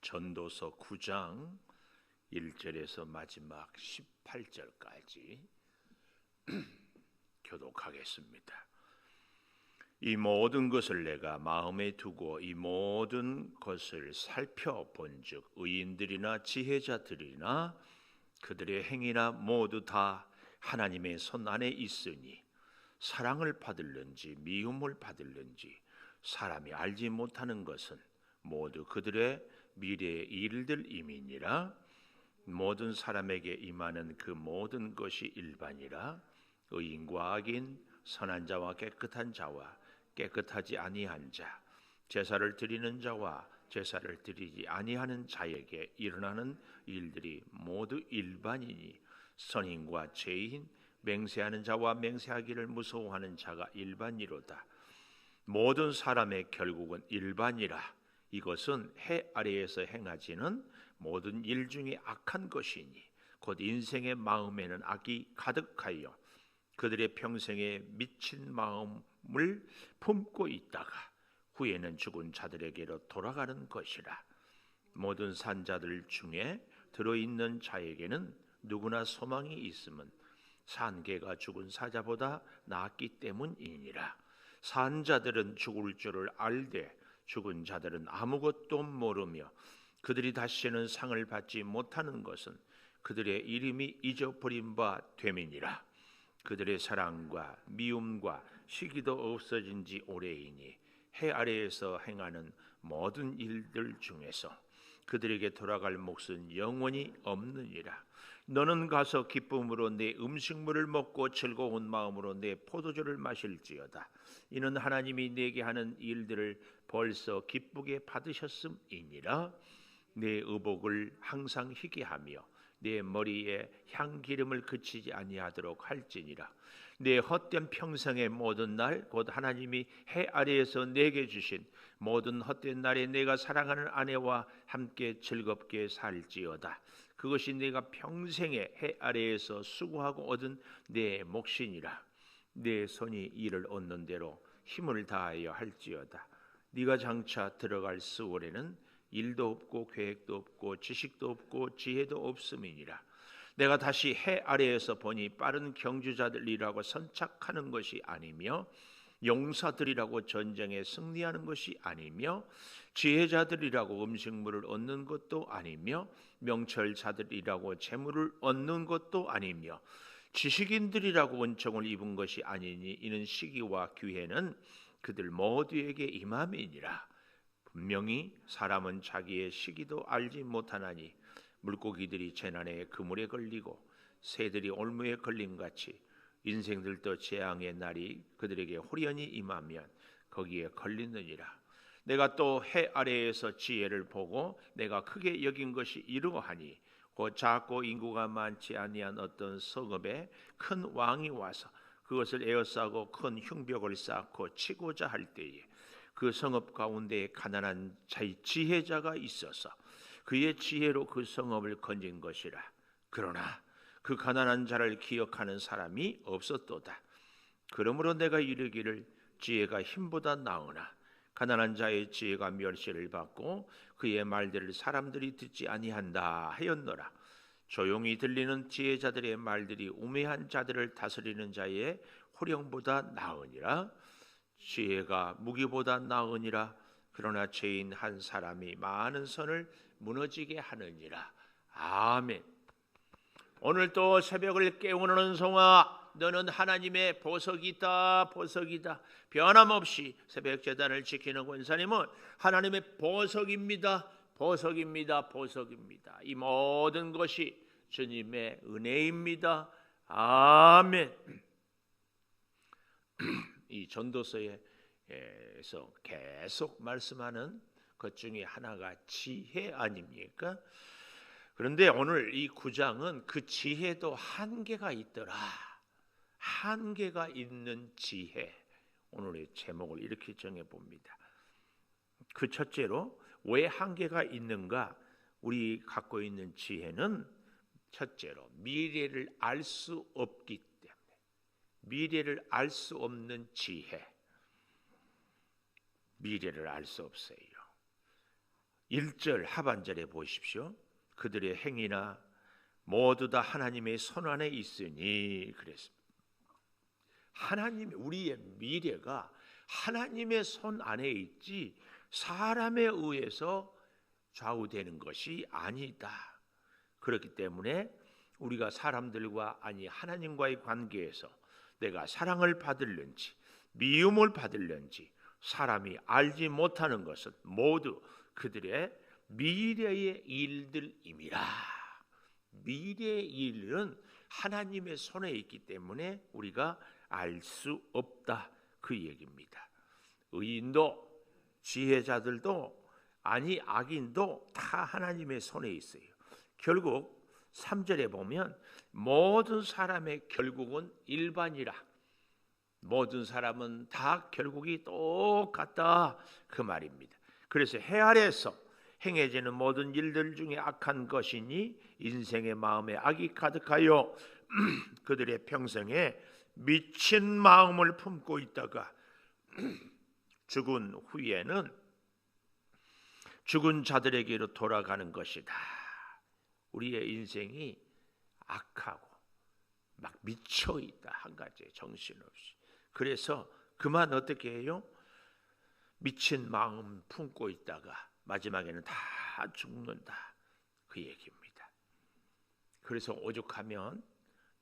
전도서 9장 1절에서 마지막 18절까지 교독하겠습니다. 이 모든 것을 내가 마음에 두고 이 모든 것을 살펴본즉 의인들이나 지혜자들이나 그들의 행위나 모두 다 하나님의 손 안에 있으니 사랑을 받을는지 미움을 받을는지 사람이 알지 못하는 것은 모두 그들의 미래의 일들임이니라. 모든 사람에게 임하는 그 모든 것이 일반이라. 의인과 악인, 선한 자와 깨끗한 자와 깨끗하지 아니한 자, 제사를 드리는 자와 제사를 드리지 아니하는 자에게 일어나는 일들이 모두 일반이니 선인과 죄인, 맹세하는 자와 맹세하기를 무서워하는 자가 일반이로다. 모든 사람의 결국은 일반이라. 이것은 해 아래에서 행하지는 모든 일 중에 악한 것이니 곧 인생의 마음에는 악이 가득하여 그들의 평생에 미친 마음을 품고 있다가 후에는 죽은 자들에게로 돌아가는 것이라. 모든 산자들 중에 들어있는 자에게는 누구나 소망이 있음은 산개가 죽은 사자보다 낫기 때문이니라. 산자들은 죽을 줄을 알되 죽은 자들은 아무것도 모르며 그들이 다시는 상을 받지 못하는 것은 그들의 이름이 잊어버린 바 됨이니라. 그들의 사랑과 미움과 시기도 없어진 지 오래이니 해 아래에서 행하는 모든 일들 중에서 그들에게 돌아갈 몫은 영원히 없느니라. 너는 가서 기쁨으로 내 음식물을 먹고 즐거운 마음으로 내 포도주를 마실지어다. 이는 하나님이 내게 하는 일들을 벌써 기쁘게 받으셨음이니라. 내 의복을 항상 희게 하며 내 머리에 향기름을 그치지 아니하도록 할지니라. 내 헛된 평생의 모든 날 곧 하나님이 해 아래에서 내게 주신 모든 헛된 날에 내가 사랑하는 아내와 함께 즐겁게 살지어다. 그것이 내가 평생에 해 아래에서 수고하고 얻은 내 몫이니라. 내 손이 이를 얻는 대로 힘을 다하여 할지어다. 네가 장차 들어갈 스월에는 일도 없고 계획도 없고 지식도 없고 지혜도 없음이니라. 내가 다시 해 아래에서 보니 빠른 경주자들이라고 선착하는 것이 아니며 용사들이라고 전쟁에 승리하는 것이 아니며 지혜자들이라고 음식물을 얻는 것도 아니며 명철자들이라고 재물을 얻는 것도 아니며 지식인들이라고 은총을 입은 것이 아니니 이는 시기와 기회는 그들 모두에게 임함이니라. 분명히 사람은 자기의 시기도 알지 못하나니 물고기들이 재난에 그물에 걸리고 새들이 올무에 걸림같이 인생들도 재앙의 날이 그들에게 호련히 임하면 거기에 걸리느니라. 내가 또 해 아래에서 지혜를 보고 내가 크게 여긴 것이 이러하니 곧 작고 인구가 많지 아니한 어떤 성읍에 큰 왕이 와서 그것을 에워싸고 큰 흉벽을 쌓고 치고자 할 때에 그 성읍 가운데에 가난한 자의 지혜자가 있어서 그의 지혜로 그 성읍을 건진 것이라. 그러나 그 가난한 자를 기억하는 사람이 없었도다. 그러므로 내가 이르기를 지혜가 힘보다 나으나 가난한 자의 지혜가 멸시를 받고 그의 말들을 사람들이 듣지 아니한다 하였노라. 조용히 들리는 지혜자들의 말들이 우매한 자들을 다스리는 자의 호령보다 나으니라. 지혜가 무기보다 나으니라. 그러나 죄인 한 사람이 많은 선을 무너지게 하느니라. 아멘. 오늘 또 새벽을 깨우는 은송아, 너는 하나님의 보석이다. 보석이다. 변함없이 새벽 제단을 지키는 권사님은 하나님의 보석입니다. 보석입니다. 보석입니다. 이 모든 것이 주님의 은혜입니다. 아멘. 이 전도서에서 계속 말씀하는 것 중에 하나가 지혜 아닙니까? 그런데 오늘 이 9장은 그 지혜도 한계가 있더라. 한계가 있는 지혜. 오늘의 제목을 이렇게 정해봅니다. 그 첫째로 왜 한계가 있는가? 우리 갖고 있는 지혜는 첫째로 미래를 알 수 없기 때문에, 미래를 알 수 없는 지혜. 미래를 알 수 없어요. 1절 하반절에 보십시오. 그들의 행위나 모두 다 하나님의 손 안에 있으니 그랬습니다. 하나님, 우리의 미래가 하나님의 손 안에 있지 사람에 의해서 좌우되는 것이 아니다. 그렇기 때문에 우리가 사람들과 아니 하나님과의 관계에서 내가 사랑을 받을는지 미움을 받을는지 사람이 알지 못하는 것은 모두 그들의 미래의 일들임이라. 미래의 일은 하나님의 손에 있기 때문에 우리가 알 수 없다, 그 얘기입니다. 의인도 지혜자들도 아니 악인도 다 하나님의 손에 있어요. 결국 3절에 보면 모든 사람의 결국은 일반이라. 모든 사람은 다 결국이 똑같다, 그 말입니다. 그래서 해 아래에서 행해지는 모든 일들 중에 악한 것이니 인생의 마음에 악이 가득하여 그들의 평생에 미친 마음을 품고 있다가 죽은 후에는 죽은 자들에게로 돌아가는 것이다. 우리의 인생이 악하고 막 미쳐 있다, 한 가지에 정신없이. 그래서 그만 어떻게 해요? 미친 마음 품고 있다가 마지막에는 다 죽는다, 그 얘기입니다. 그래서 오죽하면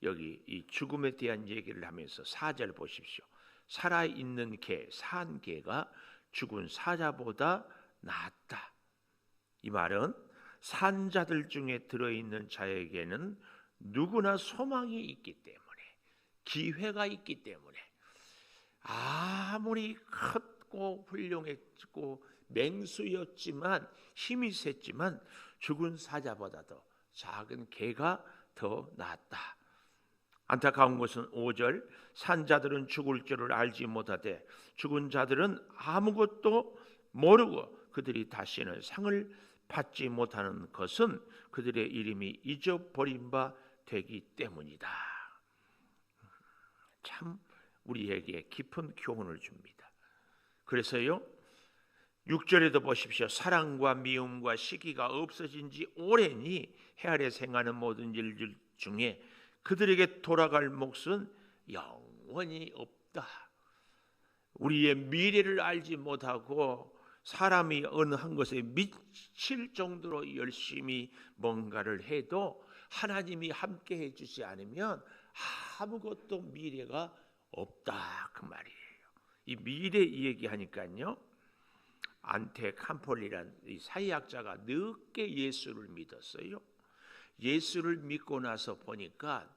여기 이 죽음에 대한 얘기를 하면서 4절 보십시오. 살아있는 개, 산 개가 죽은 사자보다 낫다. 이 말은 산 자들 중에 들어있는 자에게는 누구나 소망이 있기 때문에, 기회가 있기 때문에, 아무리 컸고 훌륭했고 맹수였지만 힘이 셌지만 죽은 사자보다도 작은 개가 더 낫다. 안타까운 것은 5절 산자들은 죽을 줄을 알지 못하되 죽은 자들은 아무것도 모르고 그들이 다시는 상을 받지 못하는 것은 그들의 이름이 잊어버린 바 되기 때문이다. 참 우리에게 깊은 교훈을 줍니다. 그래서요 6절에도 보십시오. 사랑과 미움과 시기가 없어진 지 오래니 해 아래 생하는 모든 일들 중에 그들에게 돌아갈 몫은 영원히 없다. 우리의 미래를 알지 못하고 사람이 어느 한 것에 미칠 정도로 열심히 뭔가를 해도 하나님이 함께 해주지 않으면 아무것도 미래가 없다, 그 말이에요. 이 미래 얘기하니까요, 안테 캄폴리란 이 사회학자가 늦게 예수를 믿었어요. 예수를 믿고 나서 보니까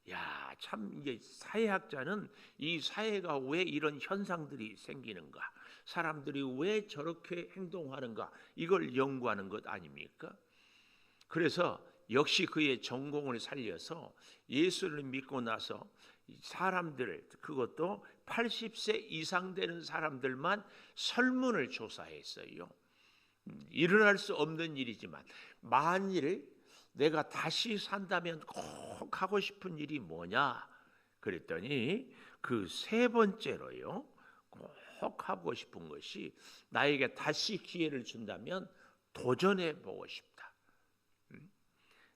야, 참 이게 사회학자는 이 사회가 왜 이런 현상들이 생기는가, 사람들이 왜 저렇게 행동하는가, 이걸 연구하는 것 아닙니까? 그래서 역시 그의 전공을 살려서 예수를 믿고 나서 사람들, 그것도 80세 이상 되는 사람들만 설문을 조사했어요. 일어날 수 없는 일이지만 만일 내가 다시 산다면 꼭 하고 싶은 일이 뭐냐 그랬더니 그 3번째로요 꼭 하고 싶은 것이, 나에게 다시 기회를 준다면 도전해 보고 싶다.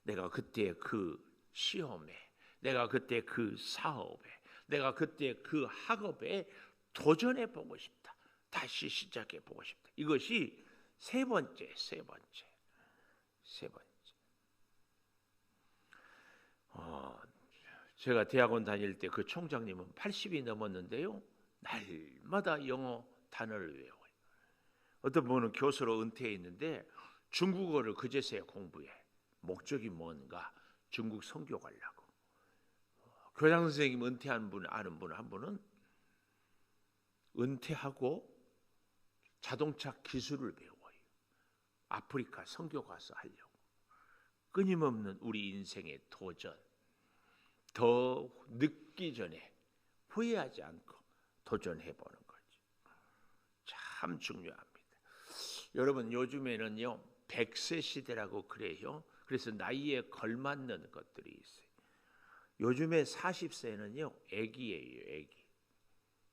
내가 그때 그 시험에, 내가 그때 그 사업에, 내가 그때 그 학업에 도전해 보고 싶다. 다시 시작해 보고 싶다. 이것이 세 번째. 제가 대학원 다닐 때 그 총장님은 80이 넘었는데요, 날마다 영어 단어를 외워요. 어떤 분은 교수로 은퇴했는데 중국어를 그제서야 공부해. 목적이 뭔가? 중국 선교 가려고. 교장 선생님 은퇴한 분, 아는 분 한 분은 은퇴하고 자동차 기술을 배워요. 아프리카 선교 가서 하려고. 끊임없는 우리 인생의 도전, 더 늦기 전에 후회하지 않고 도전해보는 거죠. 참 중요합니다. 여러분, 요즘에는요 100세 시대라고 그래요. 그래서 나이에 걸맞는 것들이 있어요. 요즘에 40세는요 애기예요, 애기.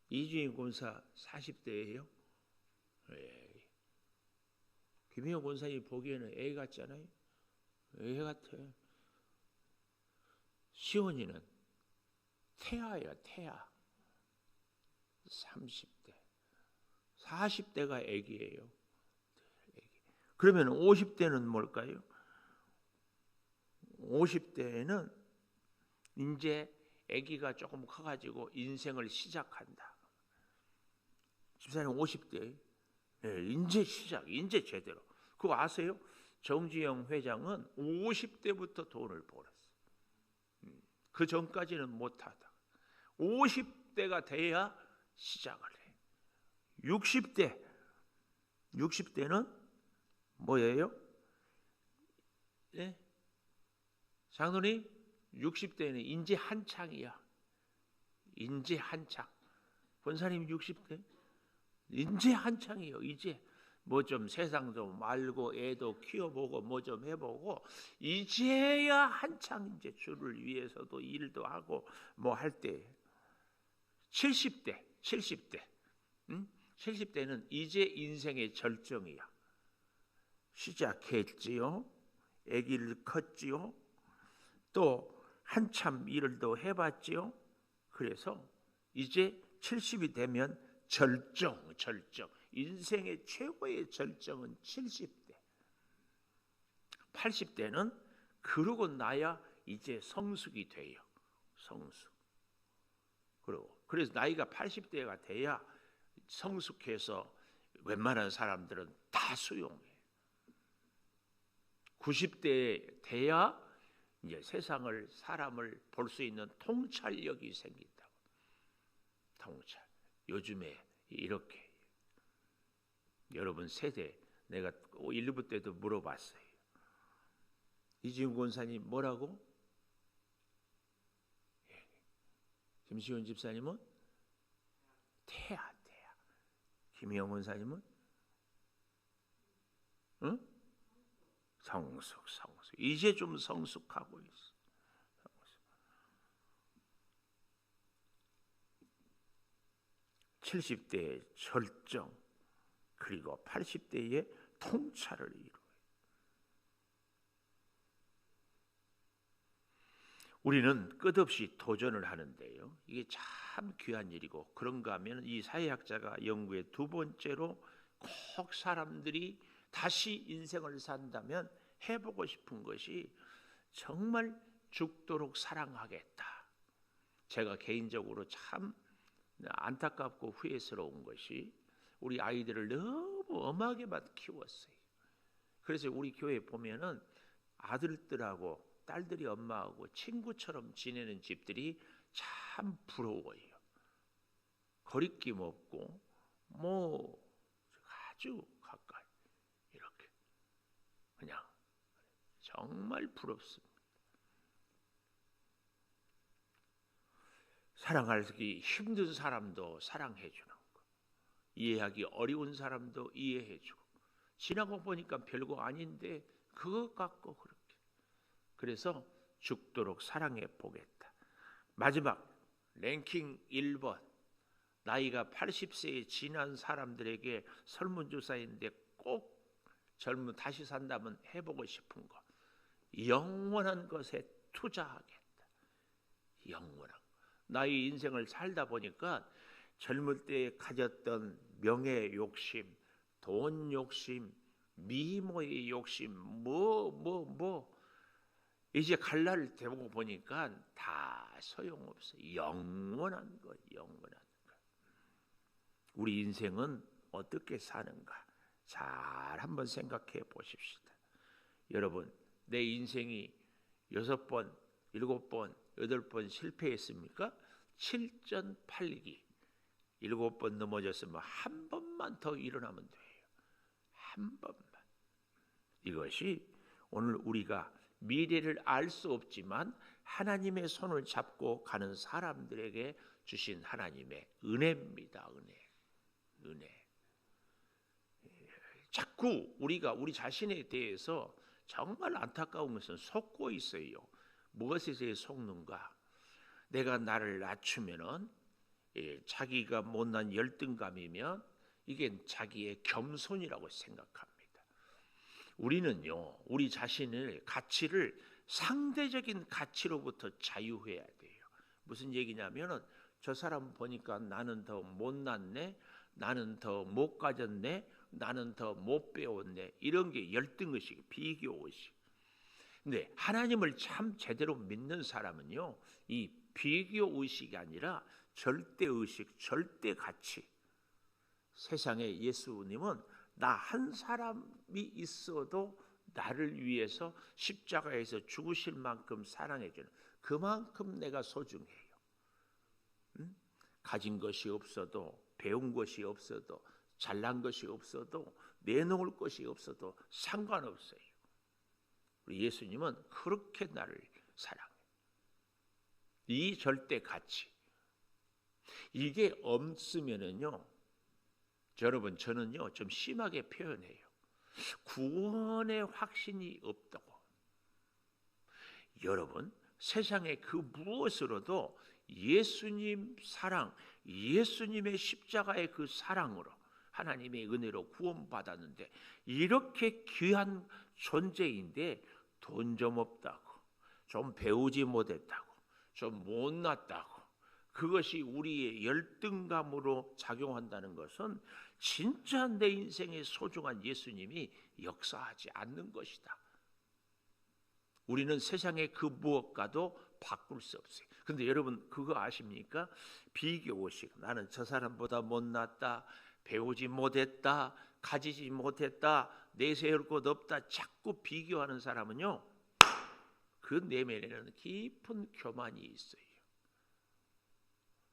이주인 군사 40대예요. 예. 김희영 권사님이 보기에는 애 같잖아요. 애 같아. 시온이는 태아예요. 태아. 30대. 40대가 애기예요. 그러면 50대는 뭘까요? 50대에는 이제 아기가 조금 커가지고 인생을 시작한다. 집사님 50대, 이제 시작, 이제 제대로. 그거 아세요? 정주영 회장은 50대부터 돈을 벌었어. 그 전까지는 못하다. 50대가 돼야 시작을 해. 60대는 뭐예요? 네? 장로님, 60대는 인제 한창이야. 인제 한창. 권사님 60대? 인제 한창이에요. 이제 뭐 좀 세상 좀 알고 애도 키워보고 뭐 좀 해보고 이제야 한창 이제 주를 위해서도 일도 하고 뭐 할 때. 70대. 응? 70대는 이제 인생의 절정이야. 시작했지요. 아기를 컸지요. 또 한참 일을 더 해봤지요. 그래서 이제 70이 되면 절정. 인생의 최고의 절정은 70대. 80대는 그러고 나야 이제 성숙이 돼요. 성숙. 그래서 나이가 80대가 돼야 성숙해서 웬만한 사람들은 다 수용해. 90대 돼야 이제 사람을 볼 수 있는 통찰력이 생긴다고. 통찰. 요즘에 이렇게 여러분 세대 내가 1부 때도 물어봤어요. 이지훈 권사님 뭐라고? 김시훈 집사님은 태아. 김희영 권사님은 응? 성숙. 이제 좀 성숙하고 있어. 70대의 절정 그리고 80대의 통찰을 이루어요. 우리는 끝없이 도전을 하는데요. 이게 참 귀한 일이고 그런가 하면 이 사회학자가 연구의 두 번째로 꼭 사람들이 다시 인생을 산다면 해보고 싶은 것이 정말 죽도록 사랑하겠다. 제가 개인적으로 참 안타깝고 후회스러운 것이 우리 아이들을 너무 엄하게만 키웠어요. 그래서 우리 교회 보면은 아들들하고 딸들이 엄마하고 친구처럼 지내는 집들이 참 부러워요. 거리낌 없고 뭐 아주 가까이 이렇게 그냥 정말 부럽습니다. 사랑하기 힘든 사람도 사랑해 주는 거, 이해하기 어려운 사람도 이해해 주고, 지나고 보니까 별거 아닌데 그것 갖고 그렇게. 그래서 죽도록 사랑해 보겠다. 마지막 랭킹 1번, 나이가 80세에 지난 사람들에게 설문조사인데 꼭 다시 산다면 해보고 싶은 거, 영원한 것에 투자하겠다. 영원한 것. 나의 인생을 살다 보니까 젊을 때 가졌던 명예 욕심, 돈 욕심, 미모의 욕심, 이제 갈 날 되고 보니까 다 소용없어. 영원한 것. 우리 인생은 어떻게 사는가? 잘 한번 생각해 보십시다. 여러분, 내 인생이 6번, 7번, 8번 실패했습니까? 7전 8기. 7번 넘어졌으면 한 번만 더 일어나면 돼요. 한 번만. 이것이 오늘 우리가 미래를 알 수 없지만 하나님의 손을 잡고 가는 사람들에게 주신 하나님의 은혜입니다. 은혜. 자꾸 우리가 우리 자신에 대해서 정말 안타까운 것은 속고 있어요. 무엇에 속는가? 내가 나를 낮추면은 자기가 못난 열등감이면 이게 자기의 겸손이라고 생각합니다. 우리는요, 우리 자신의 가치를 상대적인 가치로부터 자유해야 돼요. 무슨 얘기냐면은 저 사람 보니까 나는 더 못났네, 나는 더 못 가졌네, 나는 더 못 배웠네, 이런 게 열등의식, 비교의식. 근데 하나님을 참 제대로 믿는 사람은요, 이 비교의식이 아니라 절대의식, 절대가치. 세상에 예수님은 나 한 사람이 있어도 나를 위해서 십자가에서 죽으실 만큼 사랑해주는, 그만큼 내가 소중해요. 가진 것이 없어도, 배운 것이 없어도, 잘난 것이 없어도, 내놓을 것이 없어도 상관없어요. 우리 예수님은 그렇게 나를 사랑해요. 이 절대 가치, 이게 없으면은요, 여러분, 저는요 좀 심하게 표현해요. 구원의 확신이 없다고. 여러분, 세상에 그 무엇으로도 예수님 사랑, 예수님의 십자가의 그 사랑으로, 하나님의 은혜로 구원받았는데, 이렇게 귀한 존재인데 돈 좀 없다고, 좀 배우지 못했다고, 좀 못났다고, 그것이 우리의 열등감으로 작용한다는 것은 진짜 내 인생에 소중한 예수님이 역사하지 않는 것이다. 우리는 세상의 그 무엇과도 바꿀 수 없어요. 그런데 여러분, 그거 아십니까? 비교의식. 나는 저 사람보다 못났다, 배우지 못했다, 가지지 못했다, 내세울 것 없다, 자꾸 비교하는 사람은요, 그 내면에는 깊은 교만이 있어요.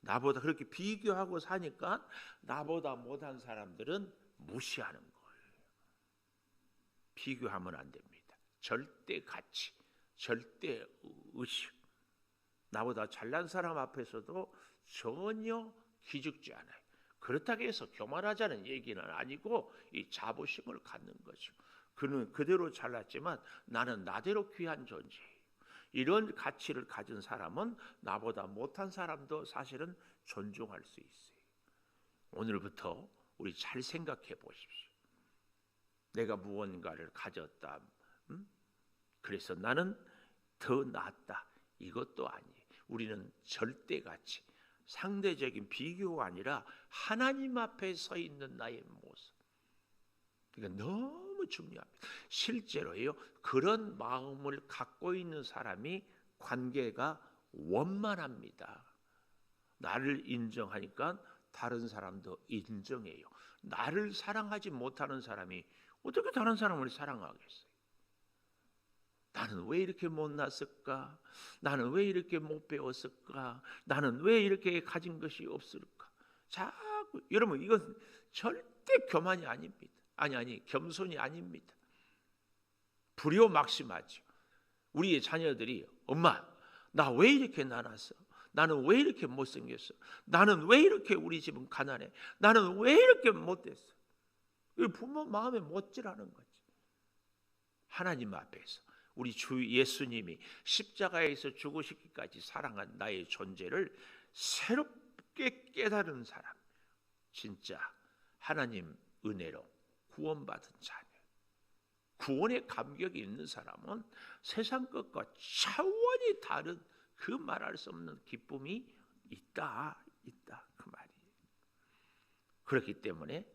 나보다 그렇게 비교하고 사니까 나보다 못한 사람들은 무시하는 거예요. 비교하면 안 됩니다. 절대 가치, 절대 의식. 나보다 잘난 사람 앞에서도 전혀 기죽지 않아요. 그렇다고 해서 교만하자는 얘기는 아니고 이 자부심을 갖는 거죠. 그는 그대로 잘났지만 나는 나대로 귀한 존재예요. 이런 가치를 가진 사람은 나보다 못한 사람도 사실은 존중할 수 있어요. 오늘부터 우리 잘 생각해 보십시오. 내가 무언가를 가졌다, 그래서 나는 더 낫다, 이것도 아니에요. 우리는 절대가치, 상대적인 비교가 아니라 하나님 앞에 서 있는 나의 모습. 그러니까 너무 중요합니다. 실제로요, 그런 마음을 갖고 있는 사람이 관계가 원만합니다. 나를 인정하니까 다른 사람도 인정해요. 나를 사랑하지 못하는 사람이 어떻게 다른 사람을 사랑하겠어요? 나는 왜 이렇게 못났을까? 나는 왜 이렇게 못 배웠을까? 나는 왜 이렇게 가진 것이 없을까? 자꾸, 여러분, 이건 절대 교만이 아닙니다. 아니, 겸손이 아닙니다. 불효막심하죠. 우리의 자녀들이, 엄마, 나 왜 이렇게 나눴어? 나는 왜 이렇게 못생겼어? 나는 왜 이렇게 우리 집은 가난해? 나는 왜 이렇게 못됐어? 부모 마음에 못질하는 거지. 하나님 앞에서 우리 주 예수님이 십자가에서 죽으시기까지 사랑한 나의 존재를 새롭게 깨달은 사람, 진짜 하나님 은혜로 구원받은 자녀, 구원의 감격이 있는 사람은 세상 것과 차원이 다른 그 말할 수 없는 기쁨이 있다 그 말이에요. 그렇기 때문에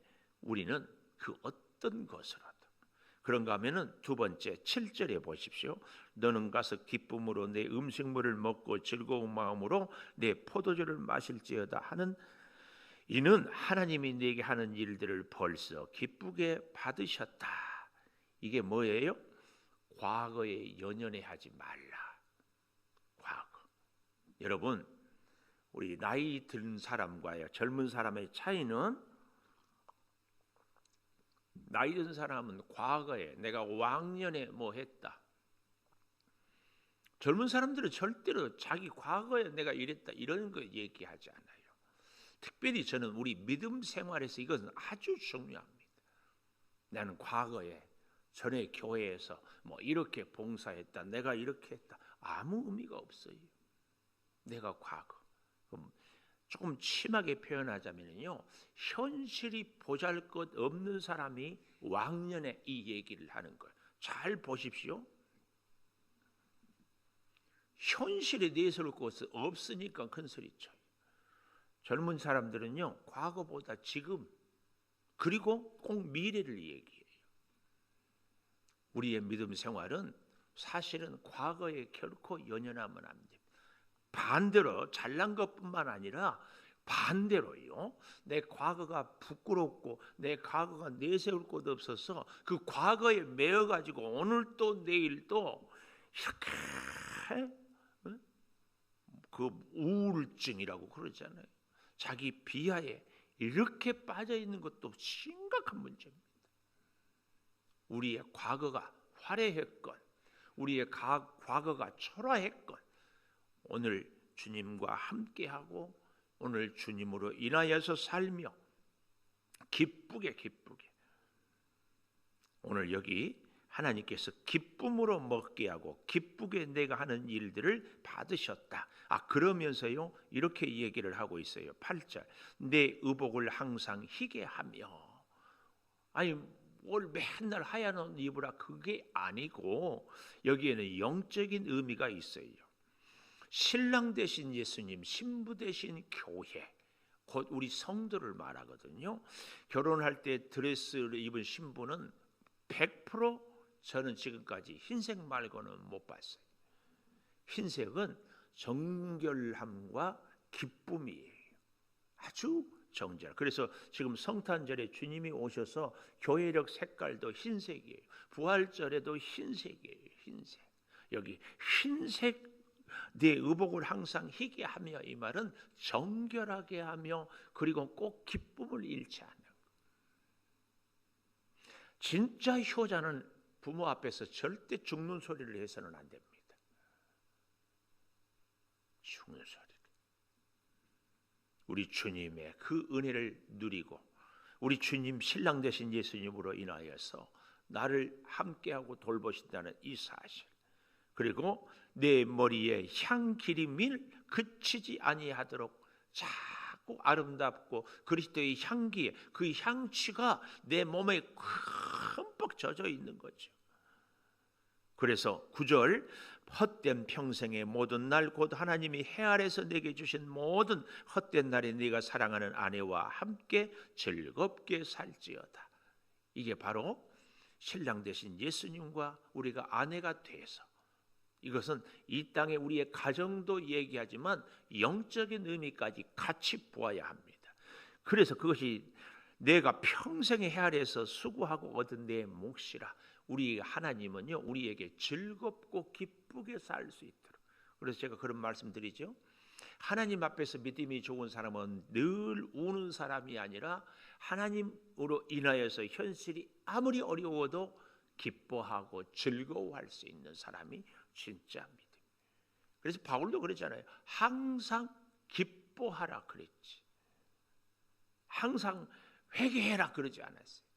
우리는 그 어떤 것으로도, 그런가 하면은 두 번째 7절에 보십시오. 너는 가서 기쁨으로 내 음식물을 먹고 즐거운 마음으로 내 포도주를 마실지어다 하는 이는 하나님이 내게 하는 일들을 벌써 기쁘게 받으셨다. 이게 뭐예요? 과거에 연연해하지 말라. 과거. 여러분, 우리 나이 든 사람과 젊은 사람의 차이는, 나이 든 사람은 과거에 내가 왕년에 뭐 했다. 젊은 사람들은 절대로 자기 과거에 내가 이랬다 이런 거 얘기하지 않아요. 특별히 저는 우리 믿음 생활에서 이것은 아주 중요합니다. 나는 과거에 전에 교회에서 뭐 이렇게 봉사했다, 내가 이렇게 했다, 아무 의미가 없어요. 내가 과거. 조금 심하게 표현하자면요, 현실이 보잘것 없는 사람이 왕년에 이 얘기를 하는 거예요. 잘 보십시오. 현실에 내세울 곳이 없으니까 큰 소리 쳐요. 젊은 사람들은요, 과거보다 지금 그리고 꼭 미래를 얘기해요. 우리의 믿음 생활은 사실은 과거에 결코 연연하면 안 됩니다. 반대로 잘난 것뿐만 아니라 반대로요, 내 과거가 부끄럽고 내 과거가 내세울 곳 없어서 그 과거에 매여가지고 오늘 또 내일 또 이렇게 그 우울증이라고 그러잖아요. 자기 비하에 이렇게 빠져 있는 것도 심각한 문제입니다. 우리의 과거가 화려했건 우리의 과거가 초라했건 오늘 주님과 함께하고 오늘 주님으로 인하여서 살며 기쁘게 오늘 여기 하나님께서 기쁨으로 먹게 하고 기쁘게 내가 하는 일들을 받으셨다. 그러면서요 이렇게 얘기를 하고 있어요. 8절 내 의복을 항상 희게 하며. 아니 뭘 맨날 하얀 옷 입으라 그게 아니고 여기에는 영적인 의미가 있어요. 신랑 되신 예수님, 신부 되신 교회, 곧 우리 성도를 말하거든요. 결혼할 때 드레스를 입은 신부는 100% 저는 지금까지 흰색 말고는 못 봤어요. 흰색은 정결함과 기쁨이에요. 아주 정결. 그래서 지금 성탄절에 주님이 오셔서 교회력 색깔도 흰색이에요. 부활절에도 흰색이에요. 흰색. 여기 흰색 내 의복을 항상 희게 하며, 이 말은 정결하게 하며 그리고 꼭 기쁨을 잃지 않는. 진짜 효자는 부모 앞에서 절대 죽는 소리를 해서는 안 됩니다. 죽는 소리. 우리 주님의 그 은혜를 누리고 우리 주님 신랑 되신 예수님으로 인하여서 나를 함께하고 돌보신다는 이 사실, 그리고 내 머리에 향기름이 그치지 아니하도록 자꾸 아름답고 그리스도의 향기에 그 향취가 내 몸에 흠뻑 젖어 있는 거죠. 그래서 9절 헛된 평생의 모든 날 곧 하나님이 해 아래서 내게 주신 모든 헛된 날에 네가 사랑하는 아내와 함께 즐겁게 살지어다. 이게 바로 신랑 되신 예수님과 우리가 아내가 돼서, 이것은 이 땅에 우리의 가정도 얘기하지만 영적인 의미까지 같이 보아야 합니다. 그래서 그것이 내가 평생에 해 아래서 수고하고 얻은 내 몫이라. 우리 하나님은요 우리에게 즐겁고 기쁘게 살 수 있도록. 그래서 제가 그런 말씀드리죠. 하나님 앞에서 믿음이 좋은 사람은 늘 우는 사람이 아니라 하나님으로 인하여서 현실이 아무리 어려워도 기뻐하고 즐거워할 수 있는 사람이 진짜 믿음. 그래서 바울도 그랬잖아요. 항상 기뻐하라 그랬지. 항상 회개해라 그러지 않았어요.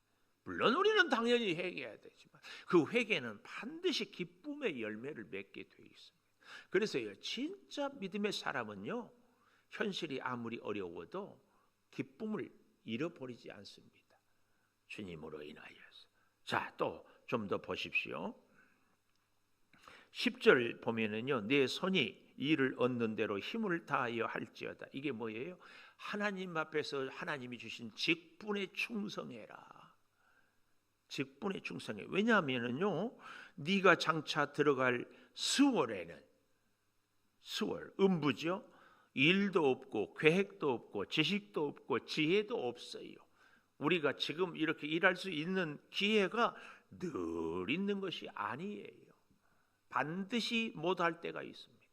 물론 우리는 당연히 회개해야 되지만 그 회개는 반드시 기쁨의 열매를 맺게 되어 있습니다. 그래서요 진짜 믿음의 사람은요 현실이 아무리 어려워도 기쁨을 잃어버리지 않습니다. 주님으로 인하여서. 자, 또 좀 더 보십시오. 10절 보면은요 내 손이 이를 얻는 대로 힘을 다하여 할지어다. 이게 뭐예요? 하나님 앞에서 하나님이 주신 직분에 충성해라. 직분에 충성해. 왜냐하면은요 네가 장차 들어갈 스월에는, 스월 음부죠. 일도 없고 계획도 없고 지식도 없고 지혜도 없어요. 우리가 지금 이렇게 일할 수 있는 기회가 늘 있는 것이 아니에요. 반드시 못할 때가 있습니다.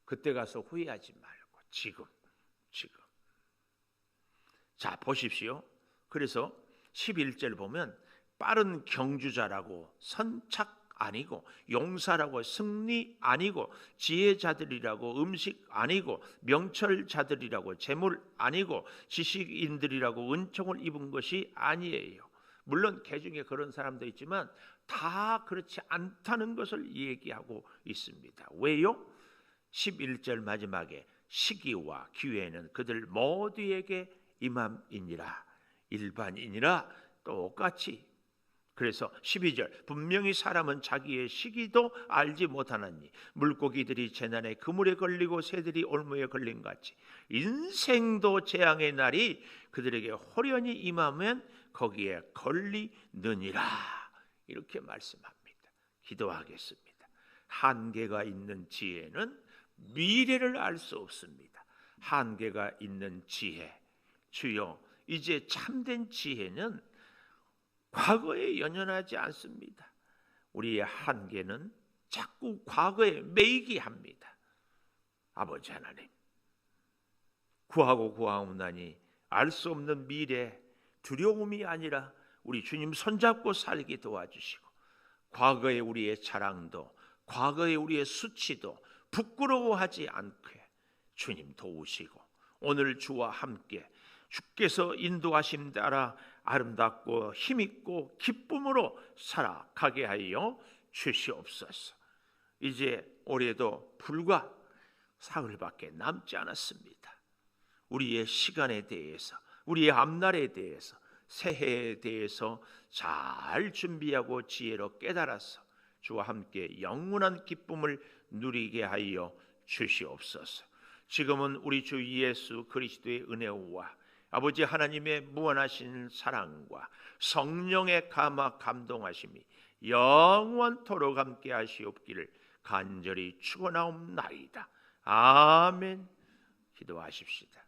그때 가서 후회하지 말고 지금. 자, 보십시오. 그래서 11절 보면 빠른 경주자라고 선착 아니고, 용사라고 승리 아니고, 지혜자들이라고 음식 아니고, 명철자들이라고 재물 아니고, 지식인들이라고 은총을 입은 것이 아니에요. 물론 개중에 그런 사람도 있지만 다 그렇지 않다는 것을 얘기하고 있습니다. 왜요? 11절 마지막에 시기와 기회는 그들 모두에게 임함이니라. 일반인이라 똑같이 그래서 12절 분명히 사람은 자기의 시기도 알지 못하나니 물고기들이 재난에 그물에 걸리고 새들이 올무에 걸린 같이 인생도 재앙의 날이 그들에게 호련히 임하면 거기에 걸리느니라. 이렇게 말씀합니다. 기도하겠습니다. 한계가 있는 지혜는 미래를 알 수 없습니다. 한계가 있는 지혜, 주여 이제 참된 지혜는 과거에 연연하지 않습니다. 우리의 한계는 자꾸 과거에 매이게 합니다. 아버지 하나님, 구하고 구하옵나니 알 수 없는 미래, 두려움이 아니라 우리 주님 손잡고 살게 도와주시고 과거의 우리의 자랑도 과거의 우리의 수치도 부끄러워하지 않게 주님 도우시고 오늘 주와 함께 주께서 인도하심 따라 아름답고 힘있고 기쁨으로 살아가게 하여 주시옵소서. 이제 올해도 불과 사흘밖에 남지 않았습니다. 우리의 시간에 대해서, 우리의 앞날에 대해서, 새해에 대해서 잘 준비하고 지혜로 깨달아서 주와 함께 영원한 기쁨을 누리게 하여 주시옵소서. 지금은 우리 주 예수 그리스도의 은혜와 아버지 하나님의 무한하신 사랑과 성령의 감동하심이 영원토록 함께 하시옵기를 간절히 축원하옵나이다. 아멘. 기도하십시다.